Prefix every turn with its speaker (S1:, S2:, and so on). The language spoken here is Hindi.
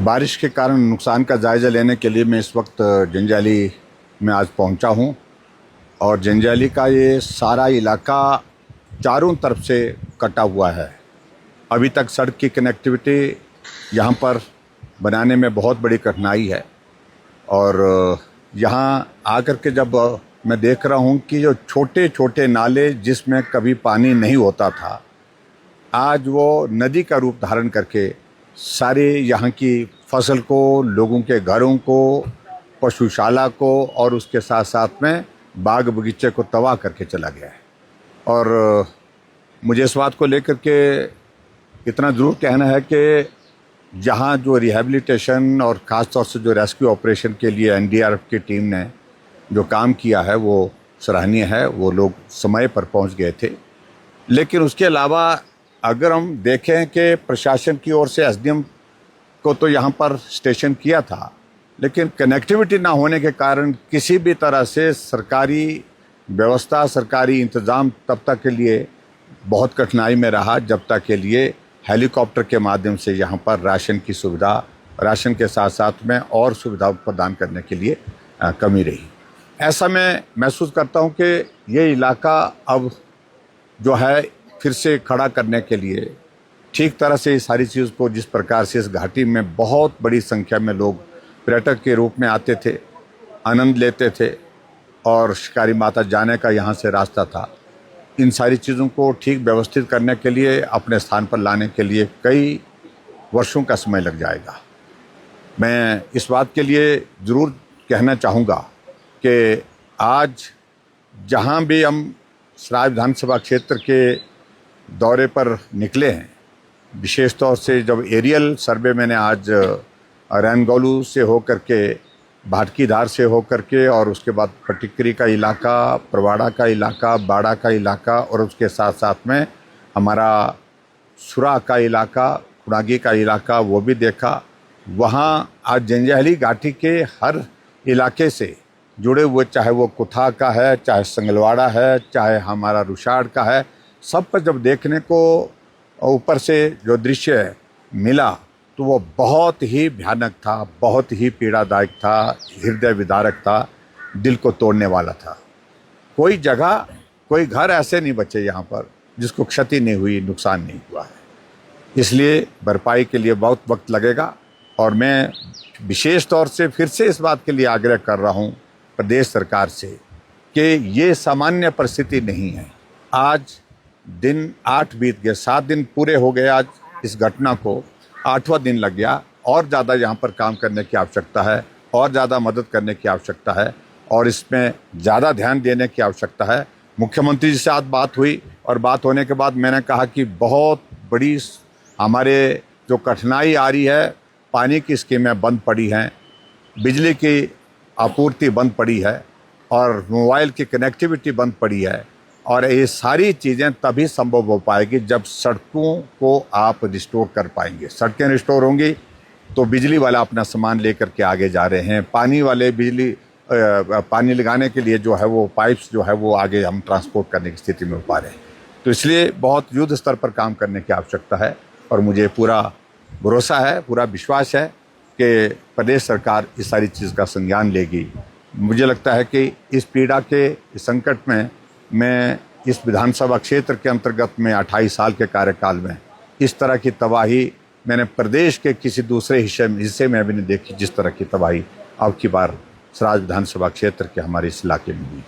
S1: बारिश के कारण नुकसान का जायज़ा लेने के लिए मैं इस वक्त जंजैली में आज पहुंचा हूं और जंजैली का ये सारा इलाका चारों तरफ से कटा हुआ है। अभी तक सड़क की कनेक्टिविटी यहां पर बनाने में बहुत बड़ी कठिनाई है और यहां आकर के जब मैं देख रहा हूं कि जो छोटे छोटे नाले जिसमें कभी पानी नहीं होता था, आज वो नदी का रूप धारण करके सारे यहाँ की फसल को, लोगों के घरों को, पशुशाला को और उसके साथ साथ में बाग बगीचे को तबाह करके चला गया है। और मुझे इस बात को लेकर के इतना ज़रूर कहना है कि जहाँ जो रिहैबिलिटेशन और ख़ास तौर से जो रेस्क्यू ऑपरेशन के लिए एनडीआरएफ की टीम ने जो काम किया है वो सराहनीय है। वो लोग समय पर पहुँच गए थे। लेकिन उसके अलावा अगर हम देखें कि प्रशासन की ओर से एसडीएम को तो यहाँ पर स्टेशन किया था, लेकिन कनेक्टिविटी ना होने के कारण किसी भी तरह से सरकारी व्यवस्था, सरकारी इंतज़ाम तब तक के लिए बहुत कठिनाई में रहा जब तक के लिए हेलीकॉप्टर के माध्यम से यहाँ पर राशन की सुविधा, राशन के साथ साथ में और सुविधा प्रदान करने के लिए कमी रही। ऐसा मैं महसूस करता हूँ कि ये इलाका अब जो है फिर से खड़ा करने के लिए ठीक तरह से इस सारी चीज़ को, जिस प्रकार से इस घाटी में बहुत बड़ी संख्या में लोग पर्यटक के रूप में आते थे, आनंद लेते थे और शिकारी माता जाने का यहाँ से रास्ता था, इन सारी चीज़ों को ठीक व्यवस्थित करने के लिए, अपने स्थान पर लाने के लिए कई वर्षों का समय लग जाएगा। मैं इस बात के लिए ज़रूर कहना चाहूँगा कि आज जहाँ भी हम सराय विधानसभा क्षेत्र के दौरे पर निकले हैं, विशेष तौर से जब एरियल सर्वे मैंने आज रैनगोलू से होकर के, भाटकीधार से होकर के और उसके बाद फटिकरी का इलाका, परवाड़ा का इलाका, बाड़ा का इलाका और उसके साथ साथ में हमारा सुरा का इलाका, कुणागी का इलाका वो भी देखा। वहाँ आज जंजैली घाटी के हर इलाके से जुड़े हुए, चाहे वो कुथा का है, चाहे संगलवाड़ा है, चाहे हमारा रुशाड़ का है, सब पर जब देखने को ऊपर से जो दृश्य मिला तो वो बहुत ही भयानक था, बहुत ही पीड़ादायक था, हृदय विदारक था, दिल को तोड़ने वाला था। कोई जगह, कोई घर ऐसे नहीं बचे यहाँ पर जिसको क्षति नहीं हुई, नुकसान नहीं हुआ है। इसलिए भरपाई के लिए बहुत वक्त लगेगा और मैं विशेष तौर से फिर से इस बात के लिए आग्रह कर रहा हूँ प्रदेश सरकार से कि ये सामान्य परिस्थिति नहीं है। आज दिन 8 बीत गए, 7 दिन पूरे हो गए आज इस घटना को, 8वां दिन लग गया। और ज़्यादा यहाँ पर काम करने की आवश्यकता है और ज़्यादा मदद करने की आवश्यकता है और इसमें ज़्यादा ध्यान देने की आवश्यकता है। मुख्यमंत्री जी से आज बात हुई और बात होने के बाद मैंने कहा कि बहुत बड़ी हमारे जो कठिनाई आ रही है, पानी की स्कीमें बंद पड़ी हैं, बिजली की आपूर्ति बंद पड़ी है और मोबाइल की कनेक्टिविटी बंद पड़ी है और ये सारी चीज़ें तभी संभव हो पाएगी जब सड़कों को आप रिस्टोर कर पाएंगे। सड़कें रिस्टोर होंगी तो बिजली वाला अपना सामान लेकर के आगे जा रहे हैं, पानी वाले पानी लगाने के लिए जो है वो पाइप्स जो है वो आगे हम ट्रांसपोर्ट करने की स्थिति में हो पा रहे हैं। तो इसलिए बहुत युद्ध स्तर पर काम करने की आवश्यकता है और मुझे पूरा भरोसा है, पूरा विश्वास है कि प्रदेश सरकार इस सारी चीज़ का संज्ञान लेगी। मुझे लगता है कि इस पीड़ा के इस संकट में मैं इस विधानसभा क्षेत्र के अंतर्गत में 28 साल के कार्यकाल में इस तरह की तबाही मैंने प्रदेश के किसी दूसरे हिस्से में भी नहीं देखी, जिस तरह की तबाही अब की बार सराज विधानसभा क्षेत्र के हमारे इस इलाके में हुई।